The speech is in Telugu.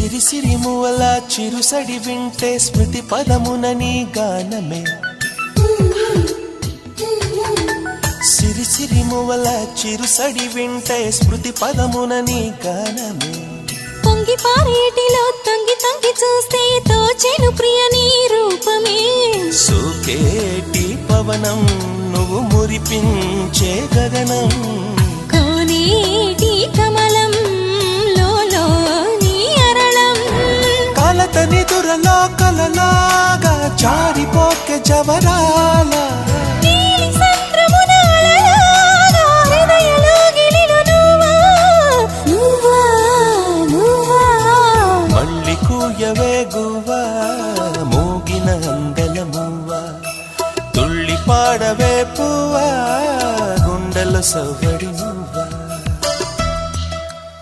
సిరి సిరి మువల చిరుసడి వింటే స్మృతి పదమునని గానమే సిరి సిరి మువల చిరుసడి వింటే స్మృతి పదమునని గానమే పొంగి పారేటిలో తంగి తంగి చూస్తే తోచెను ప్రియ నీ రూపమే సోకేటి పవనం నువ్వు మురిపించే గగనం కోనేటి కమలం నిదురలో కలలాగా జారిపోకే జవరాల మళ్ళీ కూయవే గువ్వా మోగిన అందల మువ్వా తుళ్ళి పాడవే పువ్వా గుండెల సవ్వ